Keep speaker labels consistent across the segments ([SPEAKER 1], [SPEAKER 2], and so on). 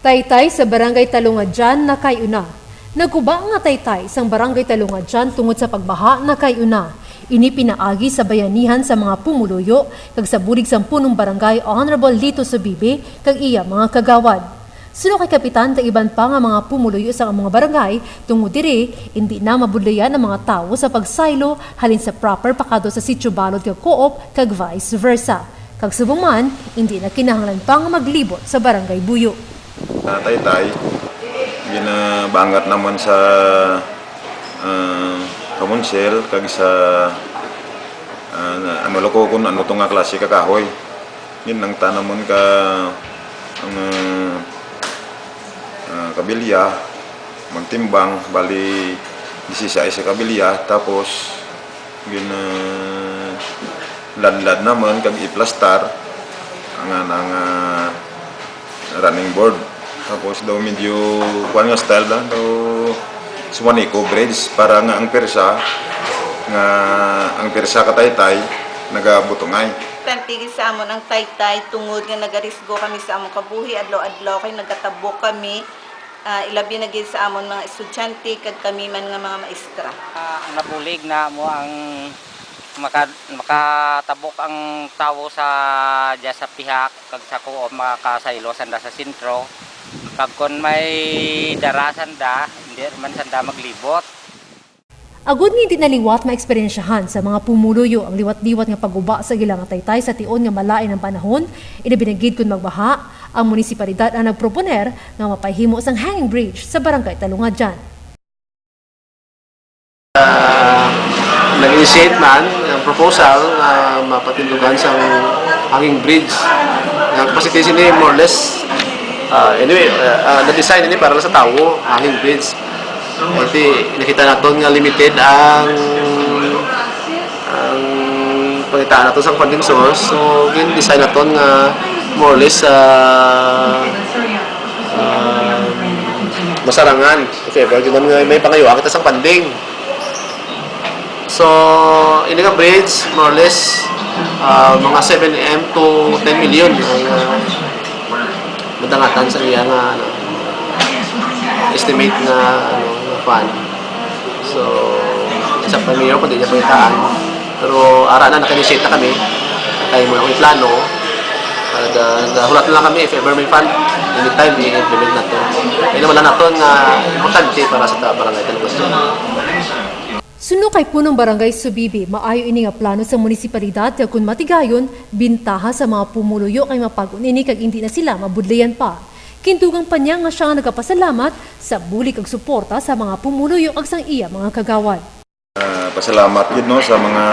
[SPEAKER 1] Taytay sa Barangay Talungadyan na kayuna. Nagkuba nga taytay sang Barangay Talungadyan tungod sa pagbaha na kayuna. Ini pinaagi sa bayanihan sa mga pumuluyo kag sa bulig sang punong barangay Honorable Lito Subibe kag iya mga kagawad. Suno kay kapitan ta iban pa nga mga pumuluyo sa mga barangay tungod diri hindi na mabudlayan ang mga tawo sa pagsaylo halin sa proper pakado sa sitio balod kag co-op kag vice versa. Kag subong man hindi na kinahanglan pa nga maglibot sa Barangay Buyo.
[SPEAKER 2] Taytay, ginabangat naman sa kamunsel kag sa ano loko kun ano to nga klase ka kahoy. Yun nang tanamon ka ang kabilya magtimbang bali 16 sa kabilya tapos ladlad naman kag iplastar ang running board. Tapos daw medyo kuan nga style lang daw Suwaniko bridge para nga ang persa ka taytay nagabutungay.
[SPEAKER 3] Tantigis sa amon ang taytay tungod nga nagarisgo kami sa among kabuhi adlaw-adlaw kay nagatabok kami ilabi na gid sa amon mga estudyante kag kami man nga mga maestra.
[SPEAKER 4] Ang nabulig na mo ang makatabok ang tawo sa diya sa pihak kag sa ko makasaylo sanda sa sentro kag kon may darasan da hindi man sanda maglibot.
[SPEAKER 1] Agud nga di naliwat maeksperiensyahan sa mga pumuluyo ang liwat-liwat nga paguba sa gilang taytay sa tion nga malain ang panahon, inabinagid kung magbaha, ang munisipalidad ang nagproponer nga mapahimo sang hanging bridge sa Barangay Talungadyan.
[SPEAKER 5] Nag-initiate man ang proposal na mapatindugan sa hanging bridge. Ang capacity ni more or less anyway, na-design ini para sa tao, hanging bridge. Iti nakita naton nga limited ang pangitaan naton sa funding source. So, gin-design naton nga more or less masarangan. If ever, may pangayoan kita sa funding. So, ini nga bridge, more or less, mga 7M to 10 million ang madangatan sa iya nga estimate na fund. So, isa pa mayor kung di niya pangitaan. Pero ara na naka-initiate na kami. Tayo mo yung plano. Hulat na lang kami if ever may fund. Anytime, i-implement na ito. Kaya naman lang natin nga importante para sa Barangay Talungadyan.
[SPEAKER 1] Suno kay punong Barangay Subibe, maayo ini nga plano sa munisipalidad kag kun matigayon, bintaha sa mga pumuluyo kay mapag-un ini kag hindi na sila mabudlayan pa. Kintugang pa niya nga siya nga nagapasalamat sa bulig kag suporta sa mga pumuluyo kag sang iya mga kagawad.
[SPEAKER 2] Pasalamat yun no sa mga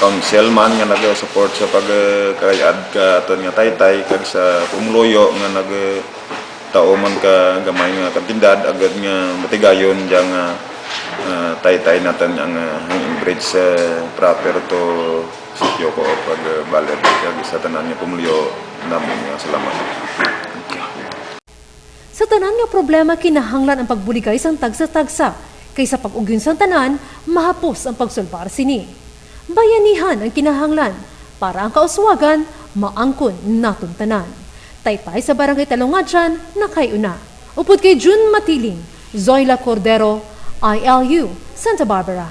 [SPEAKER 2] councilman nga nag-support sa pagkayad ka aton nga taytay kag sa pumuluyo nga nagtao man ka gamay nga kantidad agad nga matigayon diya nga taytay natin ang hanging bridge proper to sitio ko pag balad kag sa tanan nga pumuluyo namin nga salamat.
[SPEAKER 1] Sa tanan nga problema kinahanglan ang pagbuligay sang tagsa-tagsa kaysa pag-ugyon sang tanan mahapos ang pagsulbar sini. Bayanihan ang kinahanglan para ang kauswagan maangkon naton tanan. Taytay sa Barangay Talungadyan na kayuna. Upod kay June Matiling, Zoila Cordero, ILU, Santa Barbara.